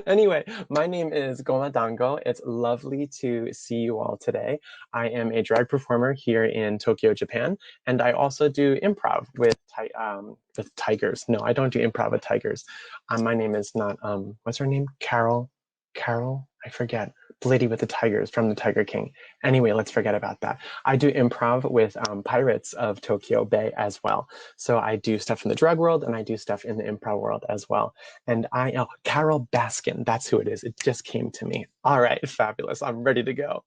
Anyway, my name is Goma Dango. It's lovely to see you all today. I am a drag performer here in Tokyo, Japan, and I also do improv with tigers. No, I don't do improv with tigers. My name is not what's her name? Carol. Carol? I forget. The lady with the tigers from the Tiger King. Anyway, let's forget about that. I do improv with Pirates of Tokyo Bay as well. So I do stuff in the drag world and I do stuff in the improv world as well. And Carol Baskin, that's who it is. It just came to me. All right, fabulous. I'm ready to go.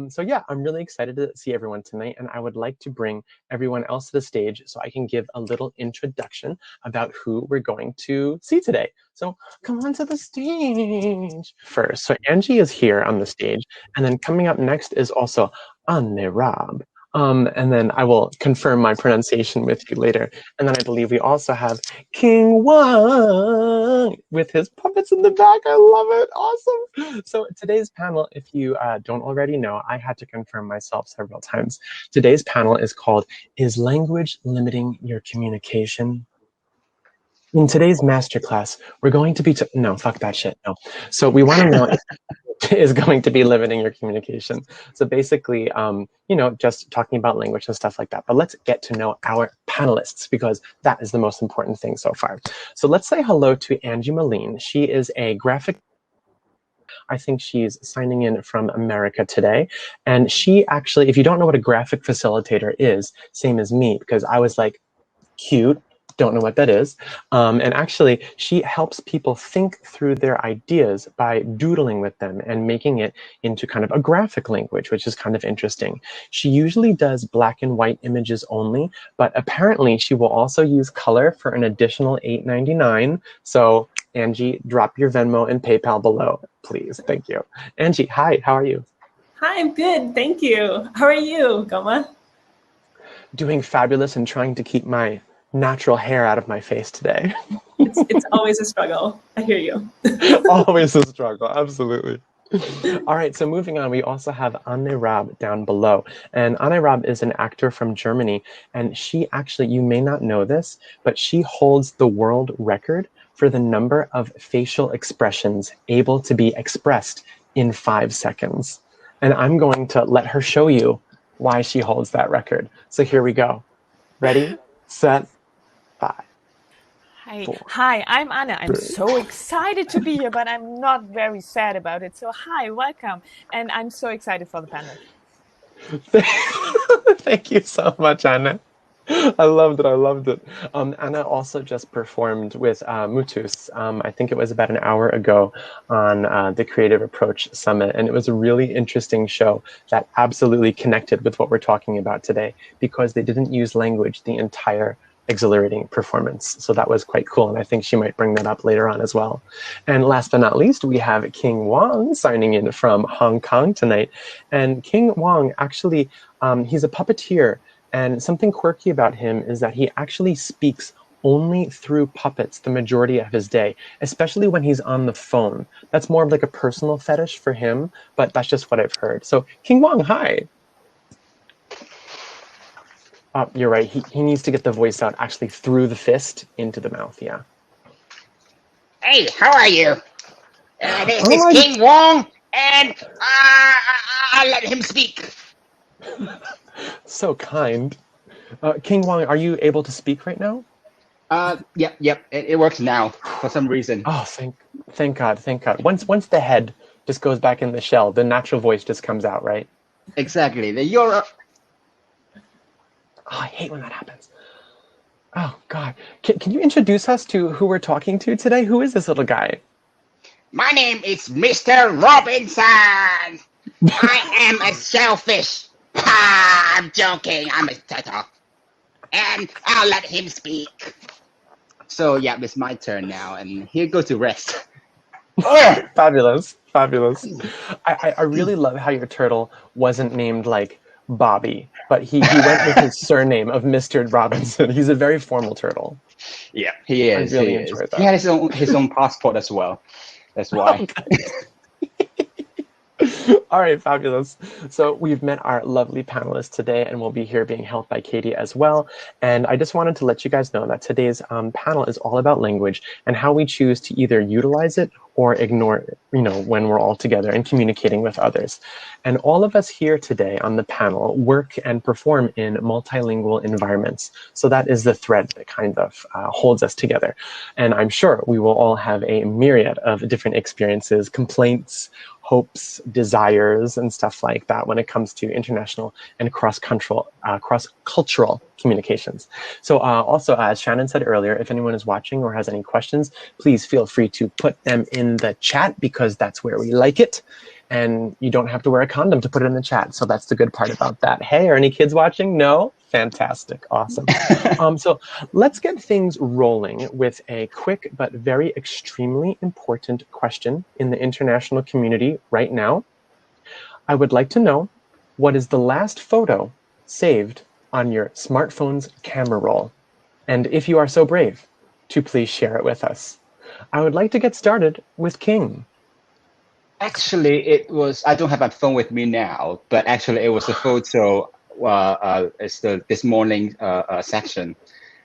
So yeah, I'm really excited to see everyone tonight. And I would like to bring everyone else to the stage so I can give a little introduction about who we're going to see today. So come on to the stage first. So Angie is here on the stage. And then coming up next is also Anne Rob. And then I will confirm my pronunciation with you later. And then I believe we also have King Wang with his puppets in the back. I love it. Awesome. So today's panel, if you don't already know, I had to confirm myself several times. Today's panel is called, Is Language Limiting Your Communication? In today's masterclass, we're going to be, no, fuck that shit, no. So we want to know if is going to be limiting your communication. So basically, just talking about language and stuff like that. But let's get to know our panelists because that is the most important thing so far. So let's say hello to Angie Moline. She is a graphic. I think she's signing in from America today. And she actually, if you don't know what a graphic facilitator is, same as me, because I was like, cute. Don't know what that is. And actually, she helps people think through their ideas by doodling with them and making it into kind of a graphic language, which is kind of interesting. She usually does black and white images only, but apparently she will also use color for an additional $8.99. So Angie, drop your Venmo and PayPal below, please. Thank you. Angie, hi, how are you? Hi, I'm good. Thank you. How are you, Goma? Doing fabulous and trying to keep my natural hair out of my face today. It's always a struggle. I hear you. Always a struggle, absolutely. All right, so moving on, we also have Anne Raab down below. And Anne Raab is an actor from Germany. And she actually, you may not know this, but she holds the world record for the number of facial expressions able to be expressed in 5 seconds. And I'm going to let her show you why she holds that record. So here we go. Ready, set, 5. Hi, I'm Anna. I'm so excited to be here, but I'm not very sad about it. So hi, welcome. And I'm so excited for the panel. Thank you so much, Anna. I loved it. Anna also just performed with Mutus. I think it was about an hour ago on the Creative Approach Summit. And it was a really interesting show that absolutely connected with what we're talking about today because they didn't use language the entire exhilarating performance. So that was quite cool. And I think she might bring that up later on as well. And last but not least, we have King Wang signing in from Hong Kong tonight. And King Wang, actually, he's a puppeteer. And something quirky about him is that he actually speaks only through puppets the majority of his day, especially when he's on the phone. That's more of like a personal fetish for him, but that's just what I've heard. So King Wang, hi. You're right. He needs to get the voice out actually through the fist into the mouth. Yeah. Hey, how are you? This is King Wong, and I'll let him speak. So kind. King Wong, are you able to speak right now? Yep. It works now for some reason. Oh, thank God. Once the head just goes back in the shell, the natural voice just comes out, right? Exactly. Oh, I hate when that happens. Oh, God. Can you introduce us to who we're talking to today? Who is this little guy? My name is Mr. Robinson. I am a shellfish. I'm joking. I'm a turtle. And I'll let him speak. So, yeah, it's my turn now. And here goes the rest. Fabulous. I really love how your turtle wasn't named like Bobby, but he went with his surname of Mr. Robinson. He's a very formal turtle. Yeah, he is. I really enjoyed that. He had his own passport as well. That's why. All right, fabulous. So we've met our lovely panelists today, and we'll be here being helped by Katie as well. And I just wanted to let you guys know that today's panel is all about language and how we choose to either utilize it or ignore it, when we're all together and communicating with others. And all of us here today on the panel work and perform in multilingual environments. So that is the thread that kind of holds us together. And I'm sure we will all have a myriad of different experiences, complaints, hopes, desires, and stuff like that when it comes to international and cross-cultural communications. So also, as Shannon said earlier, if anyone is watching or has any questions, please feel free to put them in the chat because that's where we like it. And you don't have to wear a condom to put it in the chat. So that's the good part about that. Hey, are any kids watching? No? Fantastic. Awesome. So let's get things rolling with a quick but very extremely important question in the international community right now. I would like to know, what is the last photo saved on your smartphone's camera roll? And if you are so brave, to please share it with us. I would like to get started with King. Actually, it was, I don't have my phone with me now, but actually it was a photo, it's this morning section.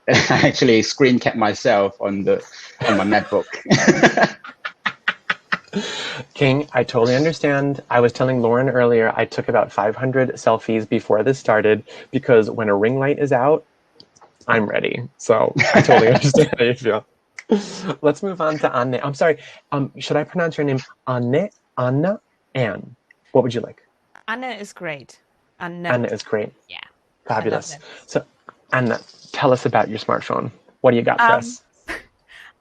I actually screen capped myself on my MacBook. King, I totally understand. I was telling Lauren earlier, I took about 500 selfies before this started because when a ring light is out, I'm ready. So I totally understand how you feel. Let's move on to Anne. I'm sorry. Should I pronounce your name Anne? Anna? Anne? What would you like? Anna is great. Anna is great. Yeah. Fabulous. So Anna, tell us about your smartphone. What do you got for us?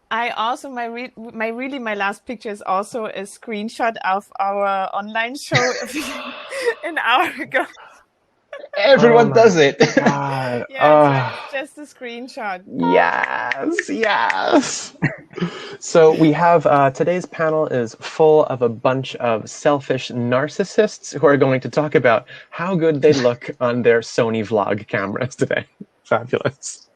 I also, my last picture is also a screenshot of our online show an hour ago. Everyone does it. God. Yeah, it's just a screenshot. Yes, yes. So we have, today's panel is full of a bunch of selfish narcissists who are going to talk about how good they look on their Sony vlog cameras today. Fabulous.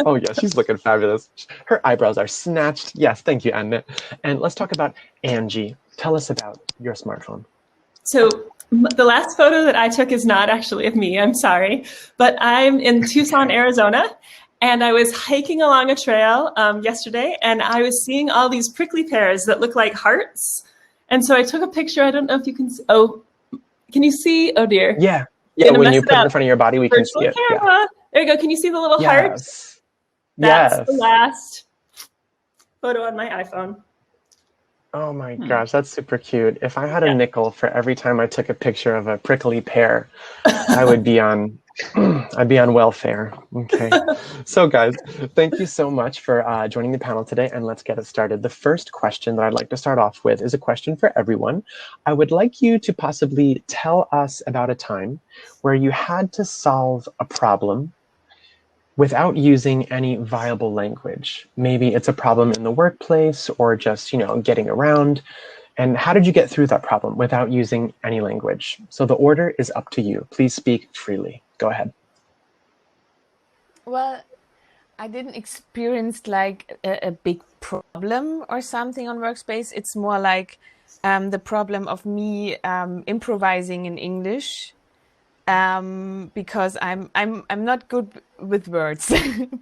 Oh yeah, she's looking fabulous. Her eyebrows are snatched. Yes, thank you, Anna. And let's talk about Angie. Tell us about your smartphone. So the last photo that I took is not actually of me, I'm sorry, but I'm in Tucson, Arizona, and I was hiking along a trail yesterday, and I was seeing all these prickly pears that look like hearts. And so I took a picture. I don't know if you can see. Oh, can you see? Oh dear. Yeah, when you put it in front of your body, we can see it. Yeah. There you go. Can you see the little hearts? That's the last photo on my iPhone. Oh my gosh, that's super cute. If I had a nickel for every time I took a picture of a prickly pear, I would be on, I'd be on welfare. Okay. So guys, thank you so much for joining the panel today, and let's get it started. The first question that I'd like to start off with is a question for everyone. I would like you to possibly tell us about a time where you had to solve a problem without using any viable language. Maybe it's a problem in the workplace or just, getting around. And how did you get through that problem without using any language? So the order is up to you. Please speak freely. Go ahead. Well, I didn't experience like a big problem or something on Workspace. It's more like the problem of me improvising in English. Because I'm not good with words.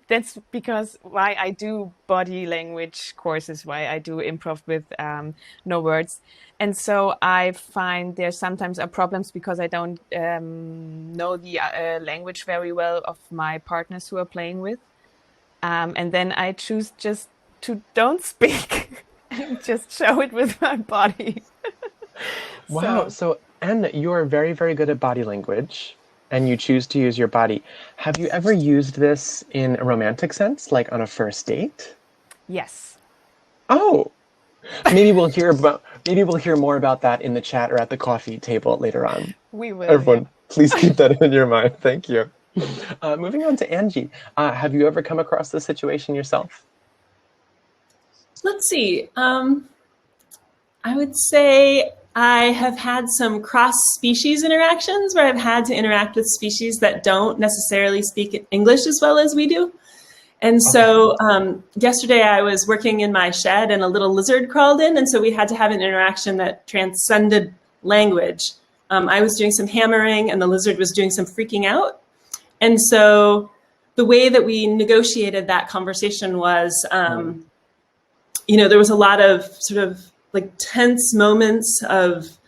That's because why I do body language courses, why I do improv with no words. And so I find there sometimes are problems because I don't know the language very well of my partners who are playing with. And then I choose just to don't speak and just show it with my body. Wow. So Anne, you are very, very good at body language, and you choose to use your body. Have you ever used this in a romantic sense, like on a first date? Yes. Oh, maybe we'll hear more about that in the chat or at the coffee table later on. We will. Everyone, please keep that in your mind. Thank you. Moving on to Angie. Have you ever come across this situation yourself? Let's see. I would say I have had some cross-species interactions where I've had to interact with species that don't necessarily speak English as well as we do. And so yesterday I was working in my shed and a little lizard crawled in, and so we had to have an interaction that transcended language. I was doing some hammering and the lizard was doing some freaking out. And so the way that we negotiated that conversation was, there was a lot of sort of like tense moments of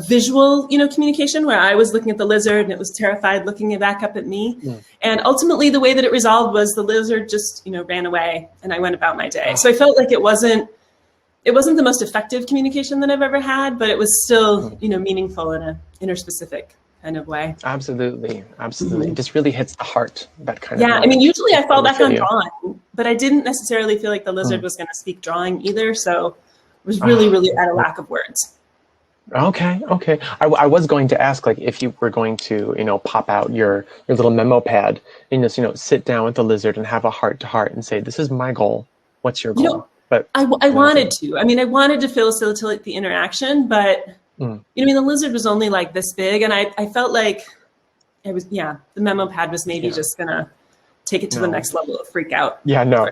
visual, communication where I was looking at the lizard and it was terrified looking back up at me. And ultimately the way that it resolved was the lizard just, ran away and I went about my day. So I felt like it wasn't the most effective communication that I've ever had, but it was still, meaningful in a interspecific kind of way. Absolutely. It just really hits the heart, that kind of. Yeah, I mean, usually I fall back on drawing, but I didn't necessarily feel like the lizard was going to speak drawing either. So it was really at a lack of words. Okay. I was going to ask, like, if you were going to, pop out your little memo pad and just, sit down with the lizard and have a heart-to-heart and say, this is my goal. What's your goal? But I wanted to. I mean, I wanted to facilitate the interaction, but, the lizard was only like this big. And I felt like the memo pad was maybe just going to take it to the next level of freak out. Yeah, no.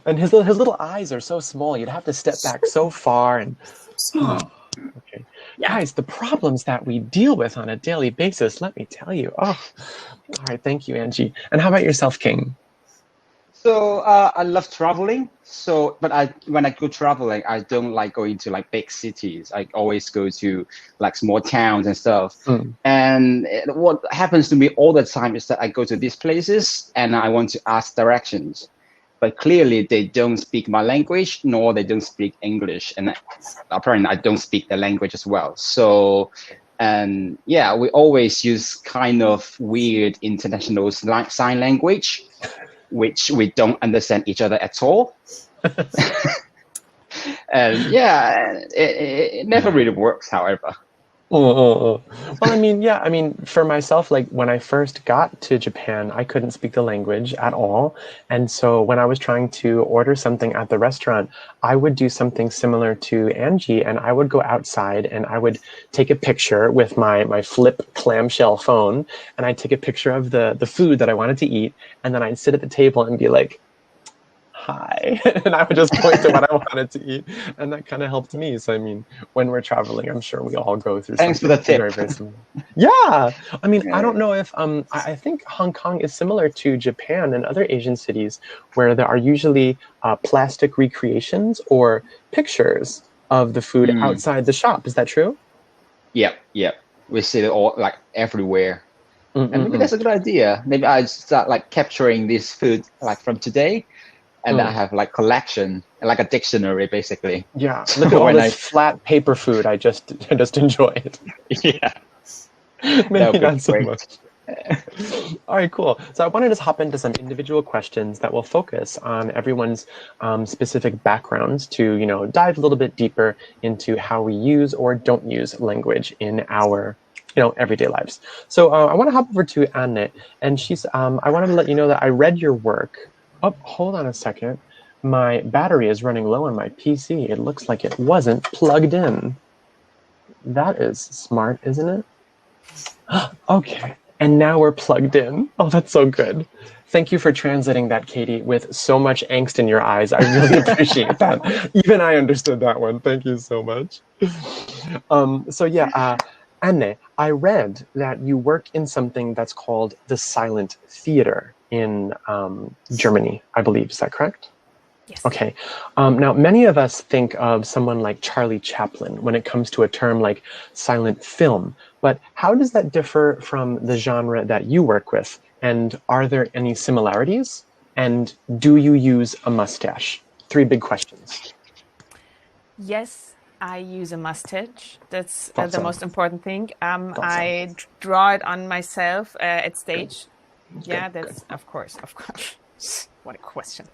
And his little eyes are so small. You'd have to step back so far and small. Okay. Yeah. Guys, the problems that we deal with on a daily basis, let me tell you. Oh, all right. Thank you, Angie. And how about yourself, King? So I love traveling. But when I go traveling, I don't like going to like big cities. I always go to like small towns and stuff. And what happens to me all the time is that I go to these places and I want to ask directions. But clearly they don't speak my language, nor they don't speak English. And apparently I don't speak the language as well. So, and yeah, we always use kind of weird international sign language, which we don't understand each other at all. And yeah, it never really works, however. Well, I mean, for myself, like when I first got to Japan, I couldn't speak the language at all. And so when I was trying to order something at the restaurant, I would do something similar to Angie, and I would go outside and I would take a picture with my flip clamshell phone, and I'd take a picture of the food that I wanted to eat, and then I'd sit at the table and be like, hi, and I would just point to what I wanted to eat, and that kind of helped me. So I mean, when we're traveling, I'm sure we all go through Thanks for the tip. very, very similar. Yeah, I mean, I don't know if I think Hong Kong is similar to Japan and other Asian cities where there are usually plastic recreations or pictures of the food outside the shop. Is that true? Yep. We see it all like everywhere. And maybe that's a good idea. Maybe I start like capturing this food like from today. And I have like collection, like a dictionary, basically. Yeah, look at all this flat paper food I just enjoyed. Yeah, maybe not so much. All right, cool. So I want to just hop into some individual questions that will focus on everyone's specific backgrounds to dive a little bit deeper into how we use or don't use language in our everyday lives. So I want to hop over to Anne, and she's. I wanted to let you know that I read your work. Oh, hold on a second. My battery is running low on my PC. It looks like it wasn't plugged in. That is smart, isn't it? Okay, and now we're plugged in. Oh, that's so good. Thank you for translating that, Katie, with so much angst in your eyes. I really appreciate that. Even I understood that one. Thank you so much. Anne, I read that you work in something that's called the silent theater in Germany, I believe. Is that correct? Yes. Okay. Now, many of us think of someone like Charlie Chaplin when it comes to a term like silent film. But how does that differ from the genre that you work with? And are there any similarities? And do you use a mustache? 3 big questions. Yes, I use a mustache. That's Thought the so. most important thing. Thought I draw it on myself at stage. Yeah, Good, that's of course. What a question.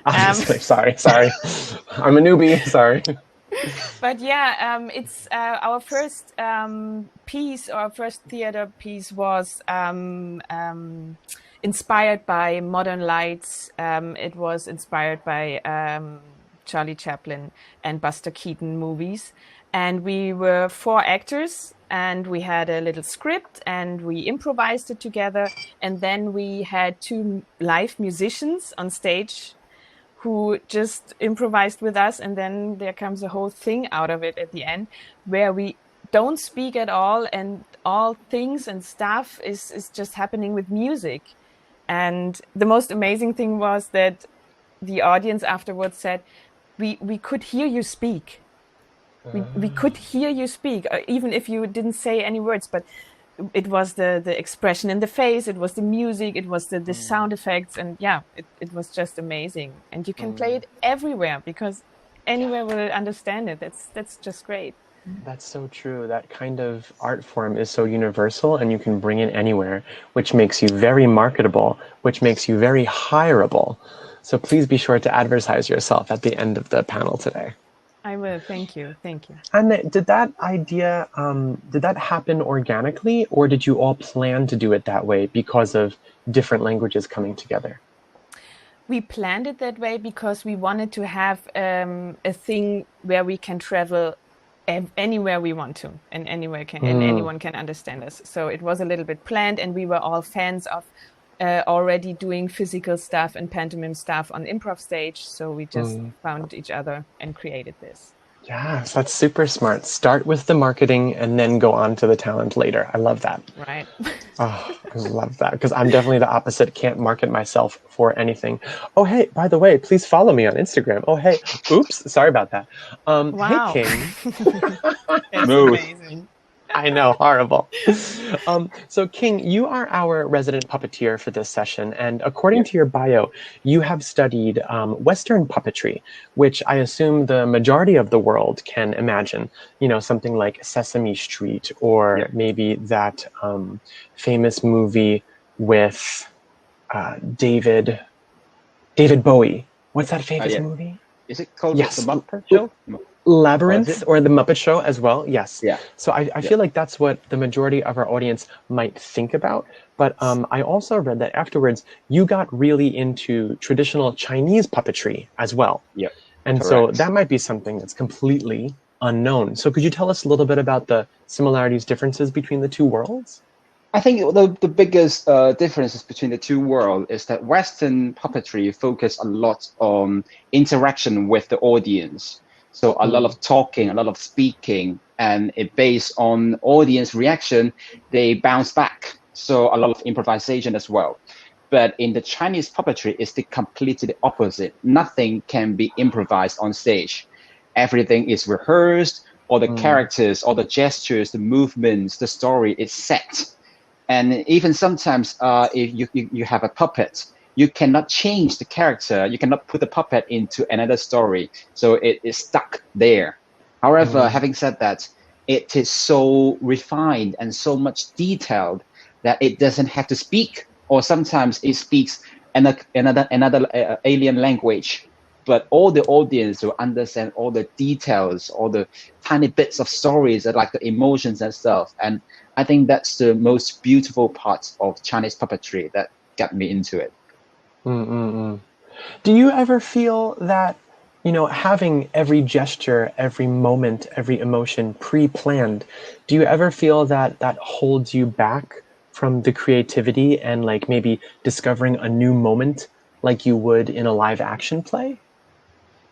Sorry. I'm a newbie, sorry. But yeah, it's our first piece, our first theater piece was inspired by Modern Lights. It was inspired by Charlie Chaplin and Buster Keaton movies. And we were 4 actors, and we had a little script, and we improvised it together. And then we had 2 live musicians on stage who just improvised with us. And then there comes a whole thing out of it at the end, where we don't speak at all, and all things and stuff is just happening with music. And the most amazing thing was that the audience afterwards said, we could hear you speak. We could hear you speak, even if you didn't say any words, but it was the expression in the face, it was the music, it was the sound effects, and yeah, it was just amazing. And you can play it everywhere, because anywhere will understand it. That's just great. That's so true. That kind of art form is so universal, and you can bring it anywhere, which makes you very marketable, which makes you very hireable. So please be sure to advertise yourself at the end of the panel today. I will. Thank you. Thank you. And did that idea, did that happen organically, or did you all plan to do it that way because of different languages coming together? We planned it that way because we wanted to have a thing where we can travel anywhere we want to, and anywhere and anyone can understand us. So it was a little bit planned, and we were all fans of already doing physical stuff and pantomime stuff on improv stage. So we just found each other and created this. Yes, that's super smart. Start with the marketing and then go on to the talent later. I love that. Right. Oh, I love that, because I'm definitely the opposite. Can't market myself for anything. Oh, hey, by the way, please follow me on Instagram. Oh, hey, oops, sorry about that. Wow. Hey, King. That's amazing. I know, horrible. So, King, you are our resident puppeteer for this session, and according to your bio, you have studied Western puppetry, which I assume the majority of the world can imagine. You know, something like Sesame Street, or maybe that famous movie with David Bowie. What's that famous movie? Is it called Yes. The Muppet Show? Labyrinth, or The Muppet Show as well. Yes. Yeah. So I feel like that's what the majority of our audience might think about. But I also read that afterwards you got really into traditional Chinese puppetry as well. Yeah. And so that might be something that's completely unknown. So could you tell us a little bit about the similarities, differences between the two worlds? I think the biggest differences between the two worlds is that Western puppetry focus a lot on interaction with the audience. So a lot of talking, a lot of speaking, and it based on audience reaction, they bounce back. So a lot of improvisation as well. But in the Chinese puppetry, it's the completely opposite. Nothing can be improvised on stage. Everything is rehearsed. All the characters, all the gestures, the movements, the story is set. And even sometimes if you have a puppet, you cannot change the character. You cannot put the puppet into another story. So it is stuck there. However, having said that, it is so refined and so much detailed that it doesn't have to speak, or sometimes it speaks another alien language. But all the audience will understand all the details, all the tiny bits of stories, like the emotions and stuff. And I think that's the most beautiful part of Chinese puppetry that got me into it. Do you ever feel that, you know, having every gesture, every moment, every emotion pre-planned, do you ever feel that that holds you back from the creativity and like maybe discovering a new moment like you would in a live action play?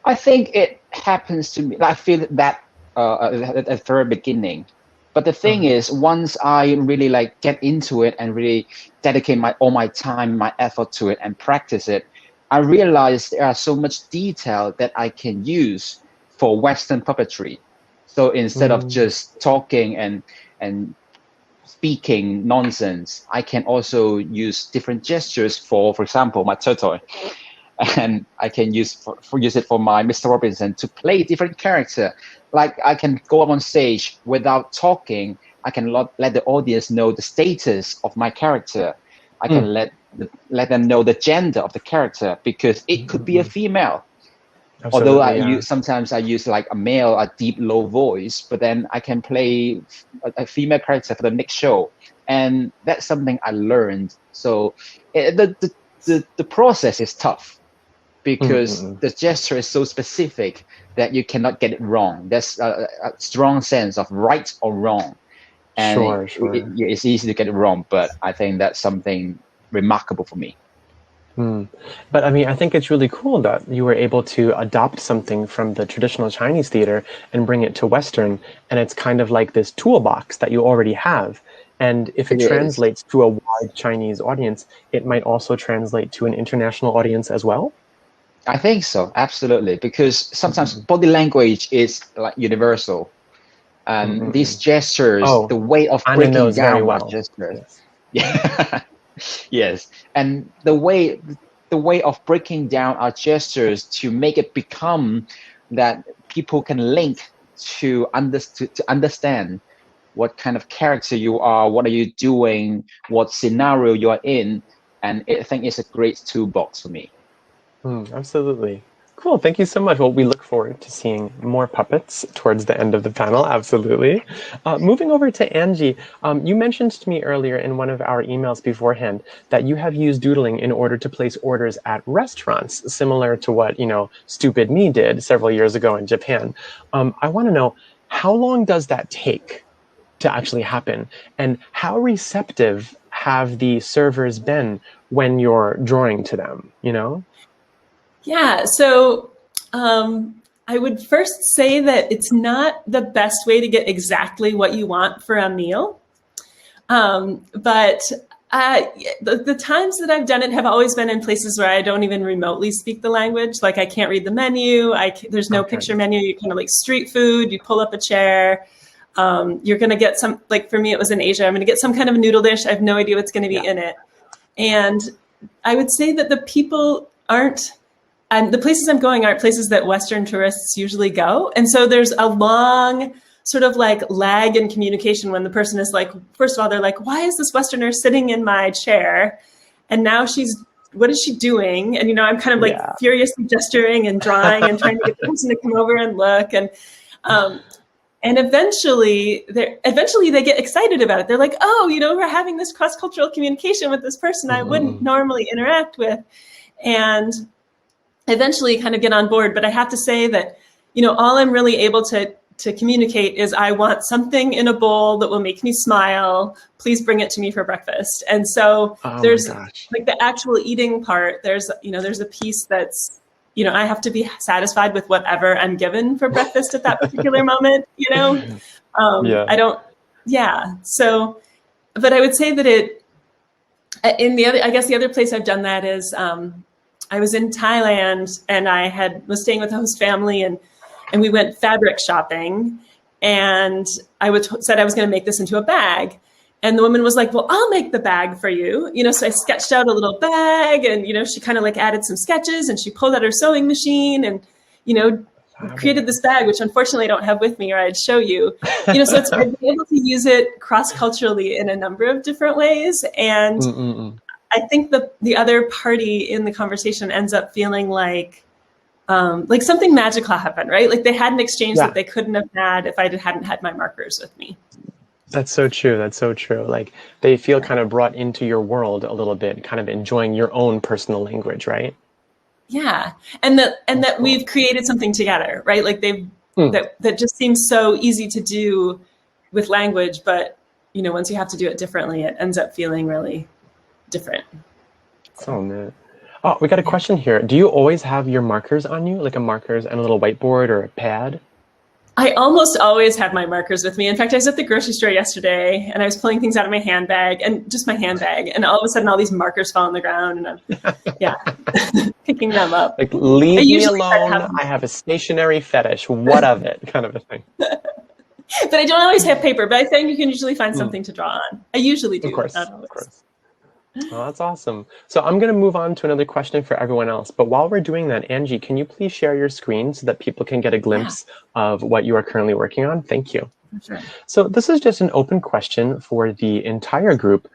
I think it happens to me. I feel that at the very beginning. But the thing is, once I really like get into it and really dedicate all my time, my effort to it and practice it, I realized there are so much detail that I can use for Western puppetry. So instead of just talking and speaking nonsense, I can also use different gestures for example, my turtle. And I can use it for my Mr. Robinson to play different character. Like I can go up on stage without talking. I can let the audience know the status of my character. I can let them know the gender of the character, because it could be a female. Absolutely, Although sometimes I use like a male, a deep low voice, but then I can play a female character for the next show, and that's something I learned. So the process is tough, because the gesture is so specific that you cannot get it wrong. There's a strong sense of right or wrong. And it's easy to get it wrong, but I think that's something remarkable for me. But I mean, I think it's really cool that you were able to adopt something from the traditional Chinese theater and bring it to Western, and it's kind of like this toolbox that you already have. And if it It is. translates to a wide Chinese audience, it might also translate to an international audience as well. I think so, absolutely, because sometimes body language is like universal. And these gestures, Oh, the way of Anna breaking knows very down our well. gestures. Yes. Yeah. Yes. And the way of breaking down our gestures to make it become that people can link to understand what kind of character you are, what are you doing, what scenario you are in. And I think it's a great toolbox for me. Absolutely. Cool. Thank you so much. Well, we look forward to seeing more puppets towards the end of the panel. Absolutely. Moving over to Angie, you mentioned to me earlier in one of our emails beforehand that you have used doodling in order to place orders at restaurants, similar to what, Stupid Me did several years ago in Japan. I want to know, how long does that take to actually happen? And how receptive have the servers been when you're drawing to them, Yeah, so I would first say that it's not the best way to get exactly what you want for a meal. But the times that I've done it have always been in places where I don't even remotely speak the language. Like I can't read the menu. There's no picture menu. You kind of like street food. You pull up a chair. You're going to get some, like for me, it was in Asia. I'm going to get some kind of noodle dish. I have no idea what's going to be in it. And I would say that the people the places I'm going aren't places that Western tourists usually go. And so there's a long sort of like lag in communication when the person is like, first of all, they're like, why is this Westerner sitting in my chair? And now what is she doing? And, I'm kind of like furiously gesturing and drawing and trying to get the person to come over and look. And eventually they get excited about it. They're like, oh, we're having this cross-cultural communication with this person I wouldn't normally interact with. And eventually kind of get on board. But I have to say that, all I'm really able to communicate is I want something in a bowl that will make me smile. Please bring it to me for breakfast. And so there's like the actual eating part. There's a piece that's, I have to be satisfied with whatever I'm given for breakfast at that particular moment, I don't, So, but I would say that I guess the other place I've done that is, I was in Thailand and I was staying with a host family and we went fabric shopping and said I was going to make this into a bag. And the woman was like, well, I'll make the bag for you. So I sketched out a little bag and, she kind of like added some sketches and she pulled out her sewing machine and, created this bag, which unfortunately I don't have with me or I'd show you. So I've been able to use it cross-culturally in a number of different ways. And I think the other party in the conversation ends up feeling like something magical happened, right? Like they had an exchange that they couldn't have had if I hadn't had my markers with me. That's so true. That's so true. Like they feel kind of brought into your world a little bit, kind of enjoying your own personal language, right? Yeah, and that we've created something together, right? Like that just seems so easy to do with language, but once you have to do it differently, it ends up feeling really different. So neat. Oh, we got a question here. Do you always have your markers on you, like a markers and a little whiteboard or a pad? I almost always have my markers with me. In fact, I was at the grocery store yesterday and I was pulling things out of my handbag and all of a sudden all these markers fall on the ground and I'm picking them up. Like, leave me alone. I have a stationary fetish. What of it? Kind of a thing. But I don't always have paper, but I think you can usually find something to draw on. I usually do. Of course. Oh, that's awesome. So I'm going to move on to another question for everyone else. But while we're doing that, Angie, can you please share your screen so that people can get a glimpse of what you are currently working on? Thank you. Sure. So this is just an open question for the entire group.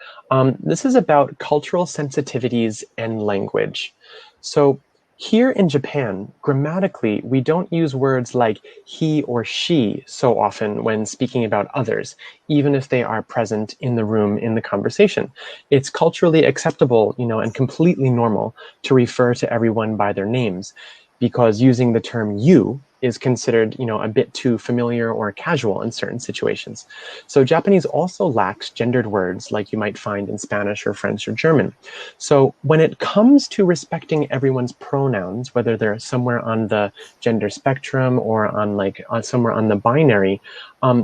This is about cultural sensitivities and language. So here in Japan, grammatically, we don't use words like he or she so often when speaking about others, even if they are present in the room in the conversation. It's culturally acceptable, and completely normal to refer to everyone by their names, because using the term you is considered, a bit too familiar or casual in certain situations. So Japanese also lacks gendered words like you might find in Spanish or French or German. So when it comes to respecting everyone's pronouns, whether they're somewhere on the gender spectrum or on somewhere on the binary,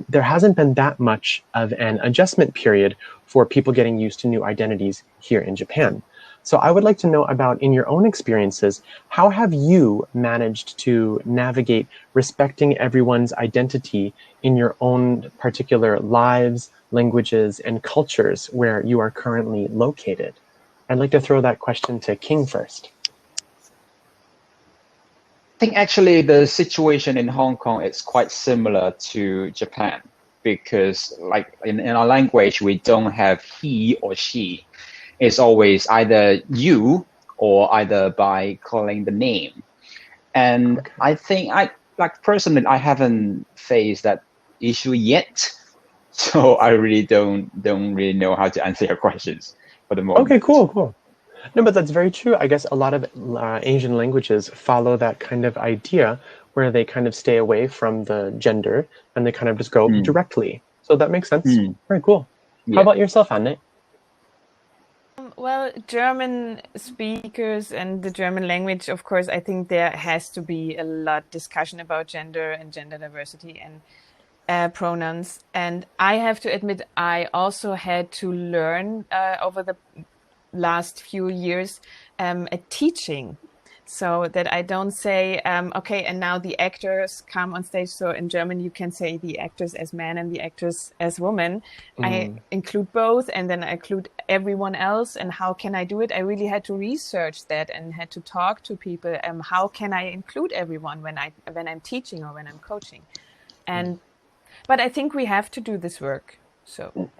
there hasn't been that much of an adjustment period for people getting used to new identities here in Japan. So I would like to know about, in your own experiences, how have you managed to navigate respecting everyone's identity in your own particular lives, languages, and cultures where you are currently located? I'd like to throw that question to King first. I think actually the situation in Hong Kong is quite similar to Japan, because like in our language, we don't have he or she. It's always either you or either by calling the name. And okay. I think personally, I haven't faced that issue yet. So I really don't really know how to answer your questions for the moment. Okay, cool. No, but that's very true. I guess a lot of Asian languages follow that kind of idea where they kind of stay away from the gender and they kind of just go directly. So that makes sense. Very cool. Yeah. How about yourself, Anne? Well, German speakers and the German language, of course, I think there has to be a lot discussion about gender and gender diversity and pronouns. And I have to admit, I also had to learn over the last few years teaching, so that I don't say, okay, and now the actors come on stage. So in German, you can say the actors as men and the actors as women. I include both, and then I include everyone else. And how can I do it? I really had to research that and had to talk to people. How can I include everyone when I'm teaching or when I'm coaching? But I think we have to do this work. So,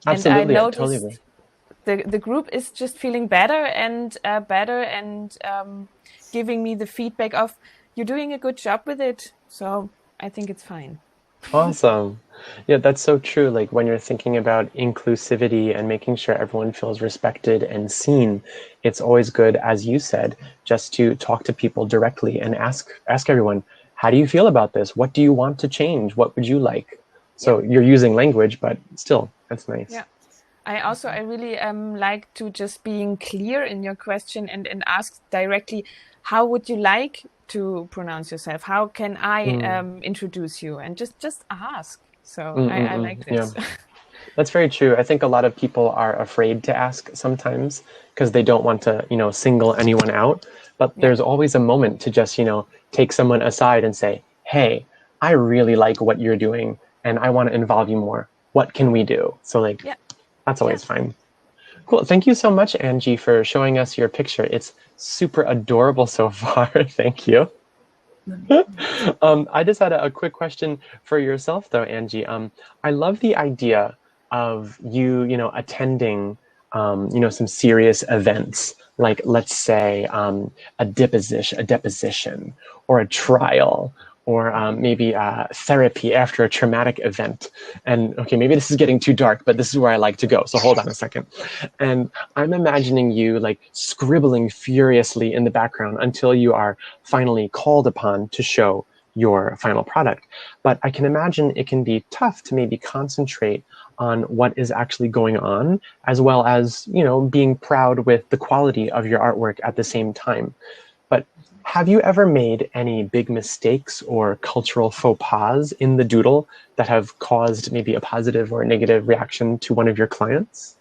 absolutely, and I noticed totally agree. The group is just feeling better and giving me the feedback of, you're doing a good job with it. So I think it's fine. Awesome. Yeah, that's so true. Like when you're thinking about inclusivity and making sure everyone feels respected and seen, it's always good, as you said, just to talk to people directly and ask everyone, how do you feel about this? What do you want to change? What would you like? So you're using language, but still, that's nice. Yeah. I really like to just being clear in your question and ask directly, how would you like to pronounce yourself? How can I introduce you? And just ask. So I like this. Yeah. That's very true. I think a lot of people are afraid to ask sometimes because they don't want to, single anyone out. But there's always a moment to just, take someone aside and say, hey, I really like what you're doing and I want to involve you more. What can we do? So that's always fine. Cool. Thank you so much, Angie, for showing us your picture. It's super adorable so far. Thank you. I just had a quick question for yourself, though, Angie. I love the idea of you, attending, some serious events, like let's say a deposition or a trial, or maybe therapy after a traumatic event. And okay, maybe this is getting too dark, but this is where I like to go. So hold on a second. And I'm imagining you like scribbling furiously in the background until you are finally called upon to show your final product. But I can imagine it can be tough to maybe concentrate on what is actually going on, as well as, being proud with the quality of your artwork at the same time. But have you ever made any big mistakes or cultural faux pas in the doodle that have caused maybe a positive or a negative reaction to one of your clients?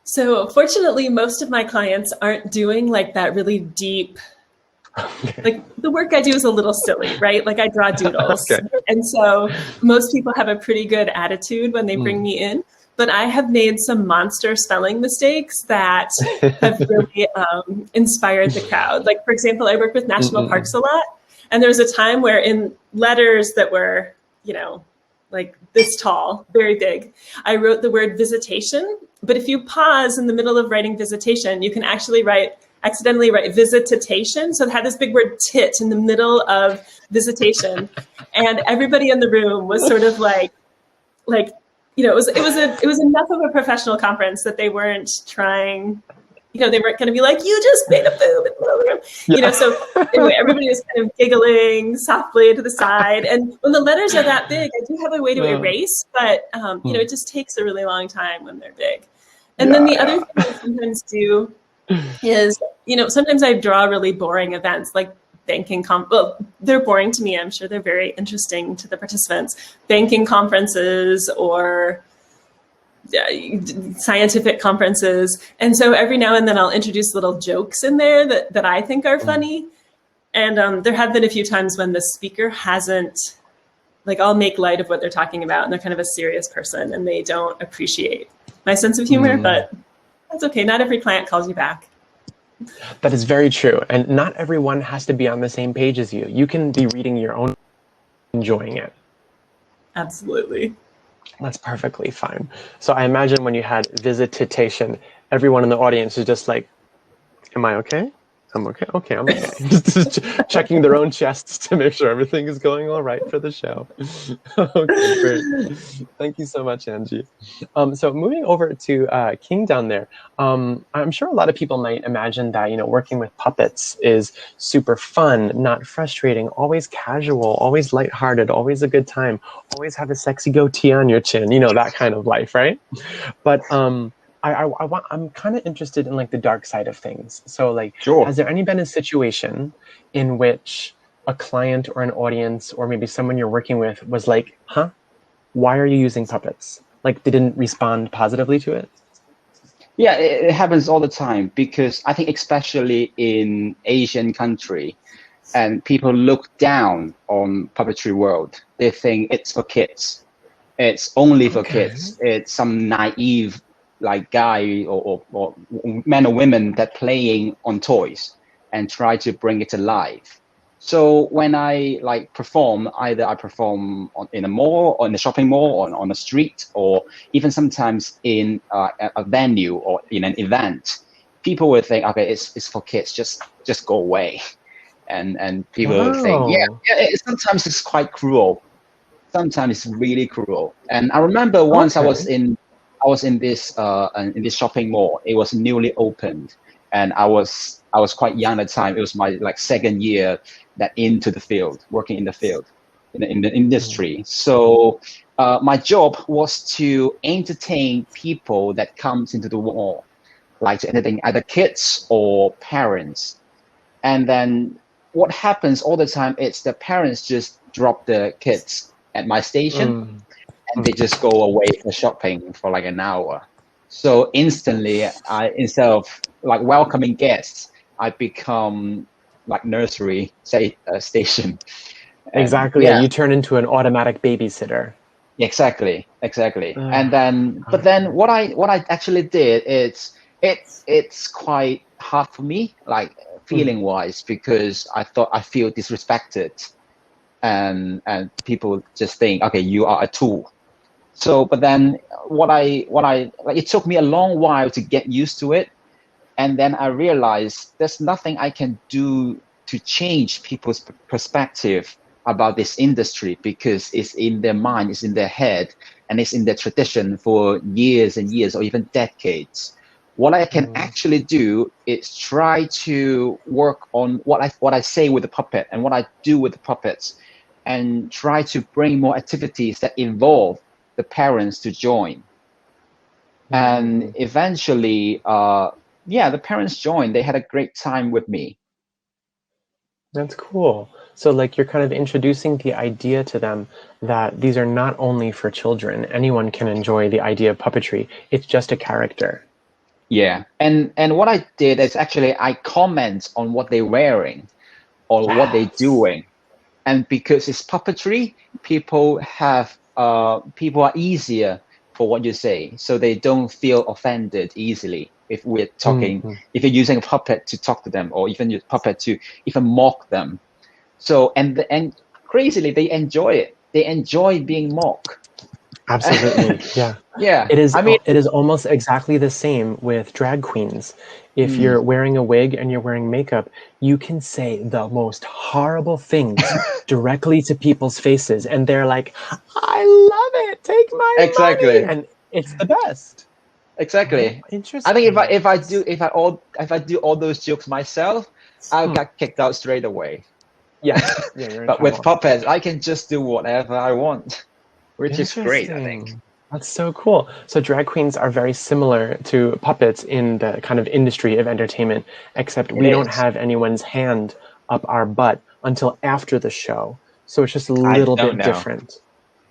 So fortunately, most of my clients aren't doing like that really deep, like the work I do is a little silly, right? Like I draw doodles. Okay. And so most people have a pretty good attitude when they bring me in. But I have made some monster spelling mistakes that have really inspired the crowd. Like, for example, I work with national parks a lot. And there was a time where in letters that were, like this tall, very big, I wrote the word visitation. But if you pause in the middle of writing visitation, you can actually accidentally write visitation. So it had this big word tit in the middle of visitation. And everybody in the room was sort of like, it was enough of a professional conference that they weren't trying, they weren't going to be like, you just made a boob in the middle of the room. So anyway, everybody was kind of giggling softly to the side. And when the letters are that big, I do have a way to erase, but it just takes a really long time when they're big. And then the other thing I sometimes do is, sometimes I draw really boring events like banking well, they're boring to me. I'm sure they're very interesting to the participants. Banking conferences or scientific conferences. And so every now and then I'll introduce little jokes in there that I think are funny. And there have been a few times when the speaker hasn't, I'll make light of what they're talking about and they're kind of a serious person and they don't appreciate my sense of humor, but that's okay. Not every client calls you back. That is very true. And not everyone has to be on the same page as you. You can be reading your own, enjoying it. Absolutely. That's perfectly fine. So I imagine when you had visitation, everyone in the audience is just like, am I okay? I'm okay. Okay, I'm okay. Just checking their own chests to make sure everything is going all right for the show. Okay, great. Thank you so much, Angie. So moving over to King down there, I'm sure a lot of people might imagine that, working with puppets is super fun, not frustrating, always casual, always lighthearted, always a good time, always have a sexy goatee on your chin, that kind of life, right? But I'm kind of interested in the dark side of things. So Sure. Has there been a situation in which a client or an audience or maybe someone you're working with was like, huh, why are you using puppets? They didn't respond positively to it? Yeah, it happens all the time because I think especially in Asian country and people look down on puppetry world. They think it's for kids. It's only for kids. It's some naive guy or men or women that playing on toys and try to bring it to life. So when I perform, either I perform in a mall or in a shopping mall or on a street or even sometimes in a venue or in an event, people will think, okay, it's for kids, just go away. And people will think, sometimes it's quite cruel. Sometimes it's really cruel. And I remember once I was in this shopping mall. It was newly opened, and I was quite young at the time. It was my second year into the field, working in the field, in the industry. So my job was to entertain people that comes into the mall, to entertain either kids or parents. And then what happens all the time is the parents just drop the kids at my station. And they just go away for shopping for an hour. So instantly, instead of welcoming guests, I become nursery station. Exactly. Yeah. You turn into an automatic babysitter. Exactly. And then, but then what I actually did is it's quite hard for me, feeling wise, because I feel disrespected, and people just think, okay, you are a tool. So, but then it took me a long while to get used to it. And then I realized there's nothing I can do to change people's perspective about this industry because it's in their mind, it's in their head, and it's in their tradition for years and years or even decades. What I can actually do is try to work on what I say with the puppet and what I do with the puppets, and try to bring more activities that involve the parents to join. And eventually, the parents joined. They had a great time with me. That's cool. So you're kind of introducing the idea to them that these are not only for children. Anyone can enjoy the idea of puppetry. It's just a character. Yeah. And what I did is actually I comment on what they're wearing or what they're doing. And because it's puppetry, people are easier for what you say, so they don't feel offended easily if we're talking, if you're using a puppet to talk to them, or even your puppet to even mock them. So and crazily, they enjoy it. They enjoy being mocked. Absolutely, yeah. Yeah. It is. It is almost exactly the same with drag queens. If you're wearing a wig and you're wearing makeup, you can say the most horrible things directly to people's faces, and they're like, "I love it. Take my money," and it's the best. Exactly. Interesting. I think if I do all those jokes myself, I'll get kicked out straight away. Yeah, you're in But with trouble. puppets, I can just do whatever I want, which is great, I think. Interesting. That's so cool. So drag queens are very similar to puppets in the kind of industry of entertainment, except we don't is. have anyone's hand up our butt until after the show. So it's just a I little don't bit know. different.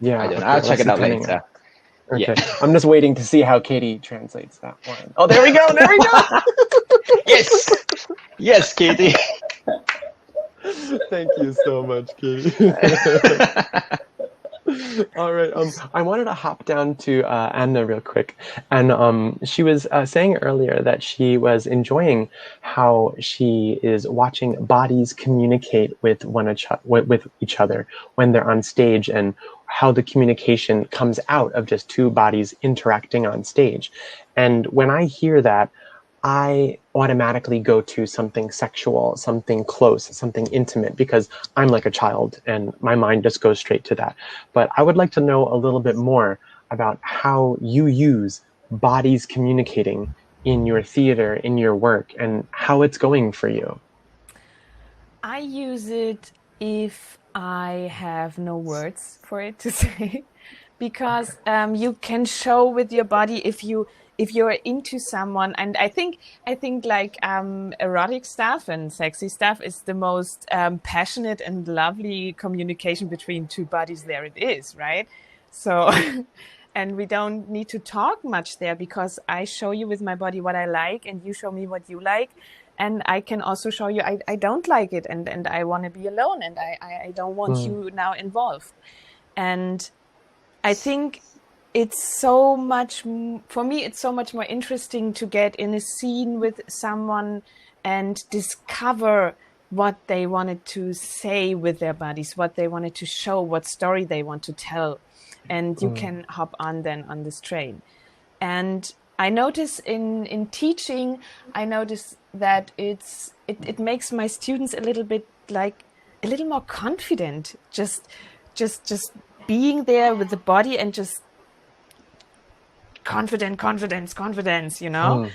Yeah, I don't know. okay. I'll check it out depending later. on- Okay. Yeah. I'm just waiting to see how Katie translates that one. Oh, there we go. There we go. Yes. Yes, Katie. Thank you so much, Katie. All right. I wanted to hop down to Anna real quick, and she was saying earlier that she was enjoying how she is watching bodies communicate with with each other when they're on stage, and how the communication comes out of just two bodies interacting on stage. And when I hear that, I automatically go to something sexual, something close, something intimate, because I'm like a child and my mind just goes straight to that. But I would like to know a little bit more about how you use bodies communicating in your theater, in your work, and how it's going for you. I use it if I have no words for it to say, because you can show with your body if you're into someone. And I think like erotic stuff and sexy stuff is the most passionate and lovely communication between two bodies there it is, right? So and we don't need to talk much there, because I show you with my body what I like and you show me what you like. And I can also show you I don't like it, and I want to be alone, and I don't want you now involved. And I think it's so much, for me, it's so much more interesting to get in a scene with someone and discover what they wanted to say with their bodies, what they wanted to show, what story they want to tell. And you can hop on then on this train. And I notice in teaching, I notice that it makes my students a little bit like a little more confident, just being there with the body and just confidence, you know,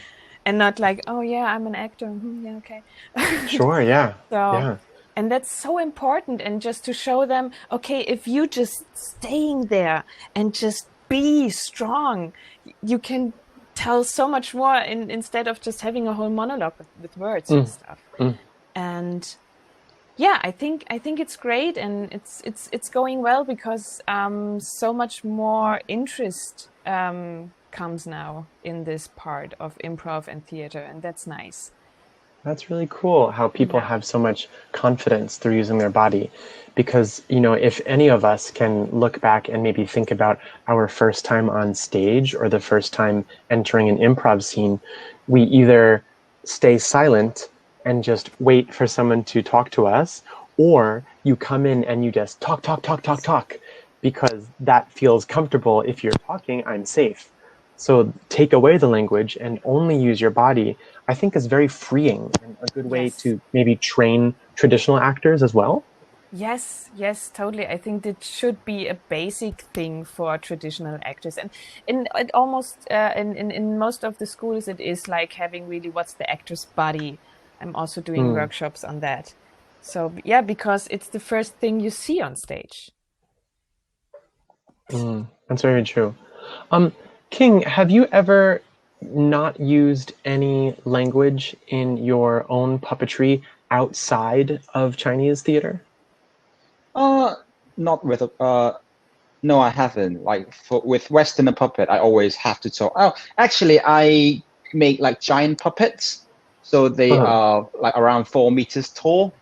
and not like, oh yeah, I'm an actor. Yeah, okay. Sure, yeah. So, yeah. and that's so important. And just to show them, okay, if you just staying there and just be strong, you can tell so much more instead of just having a whole monologue with words and stuff. And yeah, I think it's great, and it's going well, because so much more interest comes now in this part of improv and theater, and that's nice. That's really cool how people have so much confidence through using their body. Because, you know, if any of us can look back and maybe think about our first time on stage or the first time entering an improv scene, we either stay silent and just wait for someone to talk to us, or you come in and you just talk, because that feels comfortable. If you're talking, I'm safe. So take away the language and only use your body, I think, is very freeing and a good way to maybe train traditional actors as well. Yes, totally. I think that should be a basic thing for traditional actors, and in most of the schools, it is like having really what's the actor's body. I'm also doing workshops on that. So yeah, because it's the first thing you see on stage. That's very true. King, have you ever not used any language in your own puppetry outside of Chinese theater? Not with no, I haven't. Like with Westerner puppet, I always have to talk. Oh, actually, I make like giant puppets, so they are like around 4 meters tall,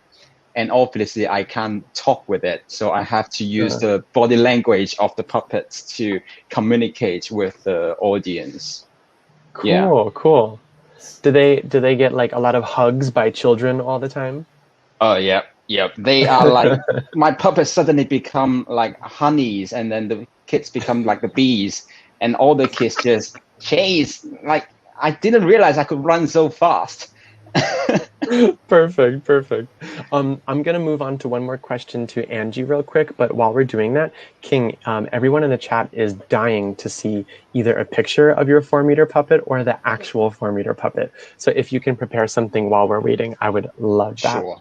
and obviously I can't talk with it, so I have to use the body language of the puppets to communicate with the audience. Cool. Do they get like a lot of hugs by children all the time? Oh, yeah. They are like, my puppets suddenly become like honeys, and then the kids become like the bees, and all the kids just chase. Like, I didn't realize I could run so fast. Perfect, perfect. I'm gonna move on to one more question to Angie real quick, but while we're doing that, King, everyone in the chat is dying to see either a picture of your 4-meter puppet or the actual 4-meter puppet. So if you can prepare something while we're waiting, I would love that. Sure.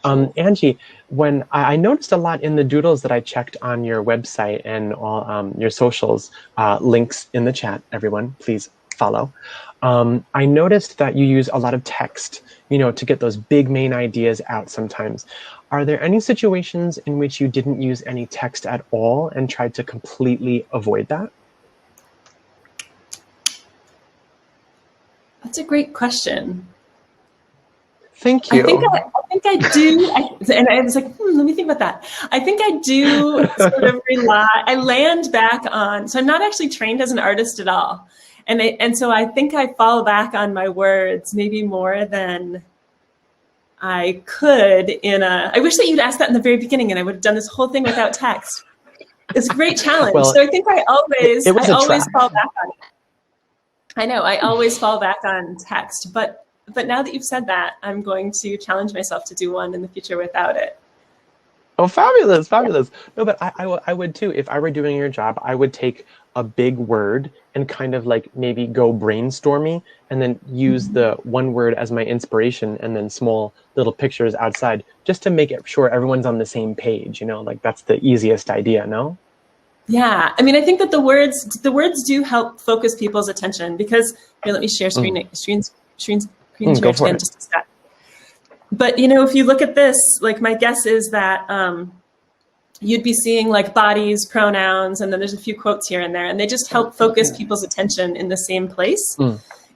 Angie, when I noticed a lot in the doodles that I checked on your website and all your socials, links in the chat, everyone, please follow. I noticed that you use a lot of text, to get those big main ideas out sometimes. Are there any situations in which you didn't use any text at all and tried to completely avoid that? That's a great question. Thank you. I think I do. And I was like, let me think about that. I think I do sort of I land back on, so I'm not actually trained as an artist at all. And so I think I fall back on my words maybe more than I could I wish that you'd asked that in the very beginning and I would have done this whole thing without text. It's a great challenge. Well, so I think I always fall back on it. I know, I always fall back on text, but now that you've said that, I'm going to challenge myself to do one in the future without it. Oh, fabulous, fabulous. No, but I would too. If I were doing your job, I would take a big word and kind of like maybe go brainstormy and then use the one word as my inspiration and then small little pictures outside just to make it sure everyone's on the same page, like that's the easiest idea, no? Yeah, I mean, I think that the words do help focus people's attention because, here, let me share screen share again just a sec. But, if you look at this, like my guess is that you'd be seeing like bodies, pronouns, and then there's a few quotes here and there, and they just help focus people's attention in the same place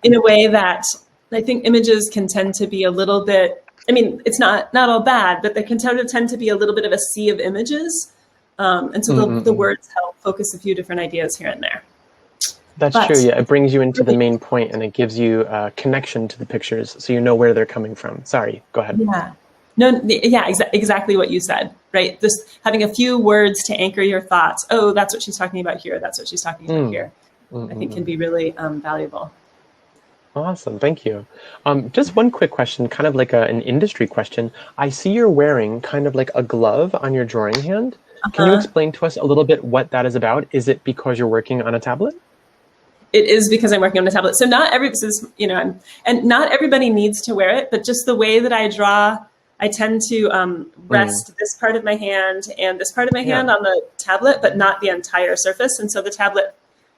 in a way that I think images can tend to be a little bit, I mean, it's not all bad, but they can tend to be a little bit of a sea of images. And so the words help focus a few different ideas here and there. That's true. Yeah, it brings you into the main point and it gives you a connection to the pictures so you know where they're coming from. Sorry, go ahead. Yeah. No, yeah, exactly what you said, right? Just having a few words to anchor your thoughts. Oh, that's what she's talking about here. That's what she's talking about here. I think can be really valuable. Awesome, thank you. Just one quick question, kind of like an industry question. I see you're wearing kind of like a glove on your drawing hand. Can you explain to us a little bit what that is about? Is it because you're working on a tablet? It is because I'm working on a tablet. So not and not everybody needs to wear it, but just the way that I draw, I tend to rest this part of my hand and this part of my hand on the tablet, but not the entire surface. And so the tablet,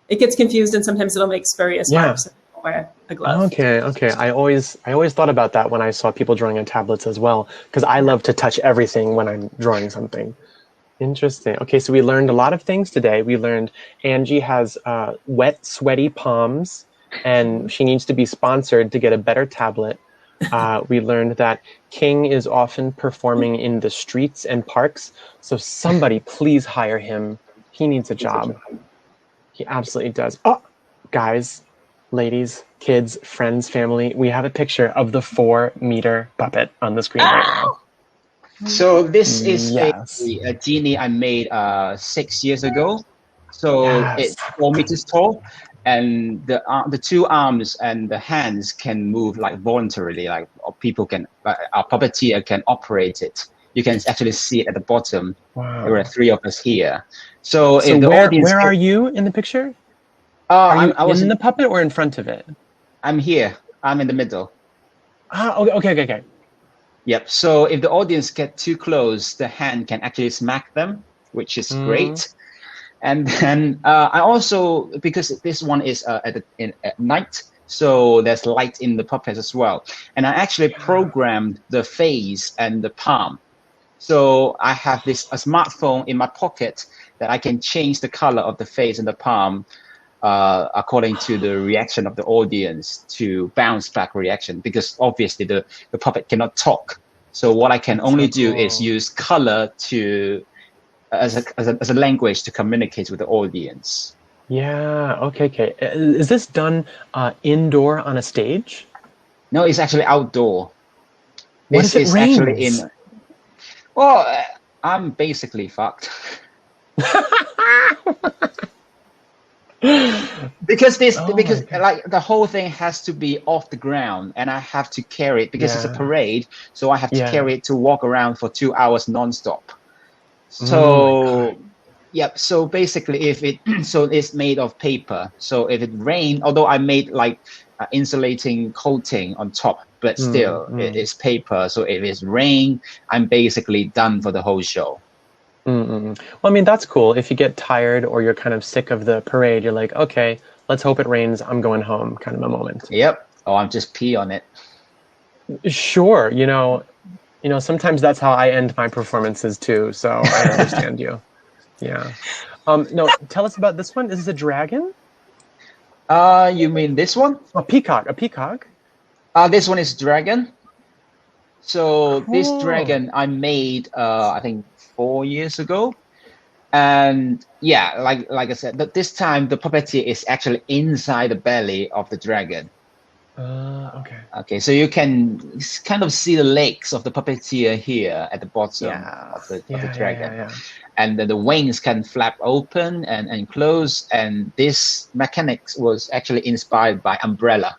it gets confused and sometimes it'll make spurious marks if you wear a glove. Okay. I always thought about that when I saw people drawing on tablets as well, because I love to touch everything when I'm drawing something. Interesting. Okay, so we learned a lot of things today. We learned Angie has wet, sweaty palms, and she needs to be sponsored to get a better tablet. We learned that King is often performing in the streets and parks, so somebody please hire him. He needs a job. He absolutely does. Oh, guys, ladies, kids, friends, family, we have a picture of the 4-meter puppet on the screen right now. So this is a genie I made 6 years ago. So it's 4 meters tall, and the two arms and the hands can move like voluntarily, like people can, our puppeteer can operate it. You can actually see it at the bottom. Wow. There are 3 of us here. So if the where audience, are you in the picture? I was in the puppet or in front of it? I'm here. I'm in the middle. Okay. Yep. So if the audience get too close, the hand can actually smack them, which is great. And then I also, because this one is at night, so there's light in the puppet as well. And I actually programmed the face and the palm. So I have a smartphone in my pocket that I can change the color of the face and the palm according to the reaction of the audience to bounce back reaction, because obviously the puppet cannot talk. So what I can only do is use color to as a language to communicate with the audience. Yeah. Okay. Is this done indoor on a stage? No, it's actually outdoor. What if it rains? Actually well, I'm basically fucked. because Oh because my God. like the whole thing has to be off the ground, and I have to carry it because it's a Yeah. parade, so I have to Yeah. carry it to walk around for 2 hours nonstop. Oh my God. So yep. So basically, if it so it's made of paper. So if it rain, although I made like insulating coating on top, but still it's paper. So if it's rain, I'm basically done for the whole show. Well, I mean, that's cool. If you get tired or you're kind of sick of the parade, you're like, okay, let's hope it rains. I'm going home, kind of a moment. Yep. Or I'm just pee on it. Sure, sometimes that's how I end my performances too. So I understand you. Yeah. No, tell us about this one. Is this a dragon? You mean this one? A peacock. A peacock. This one is dragon. So this Cool. dragon I made, I think 4 years ago. And yeah, like I said, but this time the puppeteer is actually inside the belly of the dragon. Okay. Okay, so you can kind of see the legs of the puppeteer here at the bottom Yeah. of the Yeah, dragon. yeah. And then the wings can flap open and close. And this mechanics was actually inspired by Umbrella.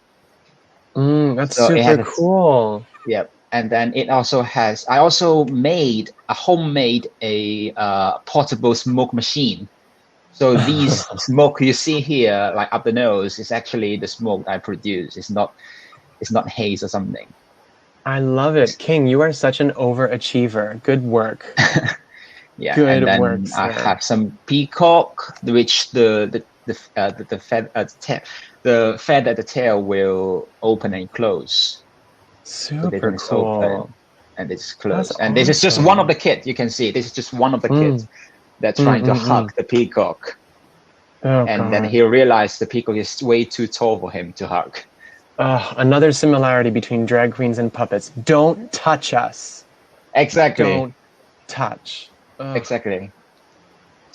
That's So it super has cool. Yep. And then it also has, I also made a homemade portable smoke machine. So these smoke you see here, like up the nose, is actually the smoke I produce. It's not haze or something. I love it. King, you are such an overachiever. Good work. Yeah. Good and then work, I sir. have some peacock, which the feather at the tail will open and close. So Super it's cool. open and it's closed. That's And this is just awesome. one of the kids. You can see this is just one of the kids that's trying to hug the peacock. Oh, And then God. he realized the peacock is way too tall for him to hug. Another similarity between drag queens and puppets. Don't touch us. Exactly. Don't touch. Ugh. Exactly.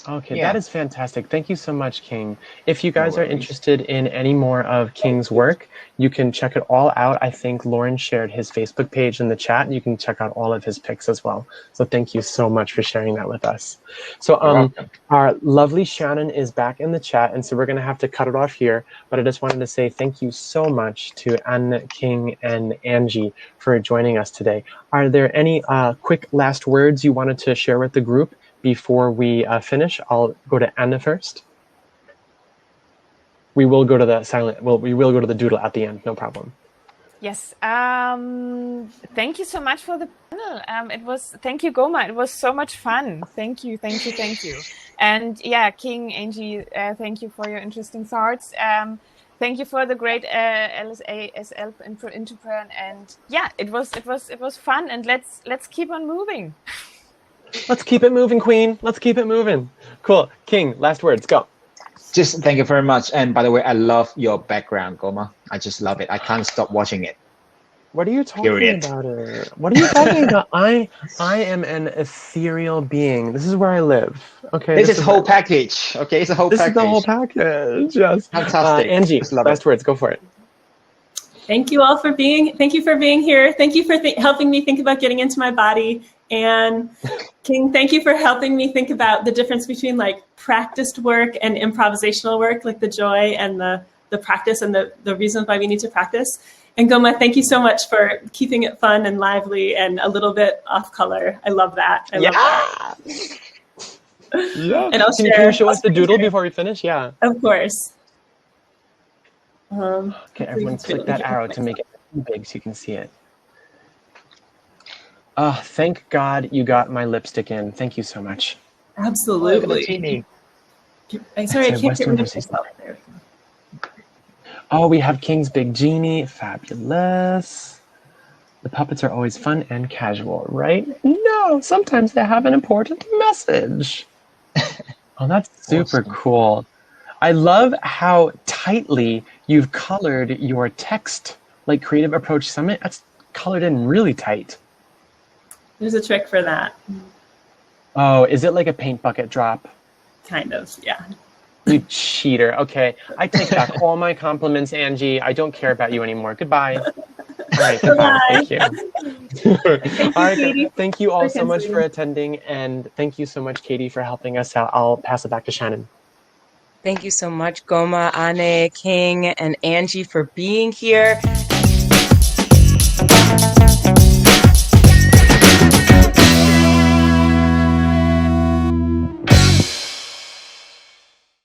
Okay, Yeah. that is fantastic. Thank you so much, King. If you guys are worries. interested in any more of King's work, you can check it all out. I think Lauren shared his Facebook page in the chat. You can check out all of his pics as well. So thank you so much for sharing that with us. So You're welcome. our lovely Shannon is back in the chat, and so we're going to have to cut it off here. But I just wanted to say thank you so much to Anne, King, and Angie for joining us today. Are there any quick last words you wanted to share with the group before we finish? I'll go to Anna first. We will go to the silent. Well, we will go to the doodle at the end. No problem. Yes. Thank you so much for the panel. Thank you, Goma. It was so much fun. Thank you. And yeah, King, Angie, thank you for your interesting thoughts. Thank you for the great LSASL interpret. And yeah, it was fun. And let's keep on moving. Let's keep it moving, Queen. Let's keep it moving. Cool. King, last words. Go. Just thank you very much. And by the way, I love your background, Goma. I just love it. I can't stop watching it. What are you talking Period. about? What are you talking about? I am an ethereal being. This is where I live. Okay. This is whole package. Okay, it's a whole This package. is the whole package. Yes. Fantastic. Angie, Just love last words. Go for it. Thank you all for being here. Thank you for helping me think about getting into my body. And King, thank you for helping me think about the difference between like practiced work and improvisational work, like the joy and the practice and the reasons why we need to practice. And Goma, thank you so much for keeping it fun and lively and a little bit off color. I love that. I love that. Yeah. And Can you show us the doodle before we finish? Yeah. Of course. Okay, everyone click that arrow to make it big so you can see it. Thank God you got my lipstick in. Thank you so much. Absolutely. Sorry, I can't get rid of myself there. Oh, we have King's Big Genie. Fabulous. The puppets are always fun and casual, right? No, sometimes they have an important message. Oh, that's super Awesome. cool. I love how tightly you've colored your text, like Creative Approach Summit. That's colored in really tight. There's a trick for that. Oh, is it like a paint bucket drop? Kind of, yeah. You cheater. Okay, I take back all my compliments, Angie. I don't care about you anymore. Goodbye. All right, goodbye. Thank you. All right, Katie. thank you all For so much for canceling. attending, and thank you so much, Katie, for helping us out. I'll pass it back to Shannon. Thank you so much, Goma, Anne, King, and Angie for being here.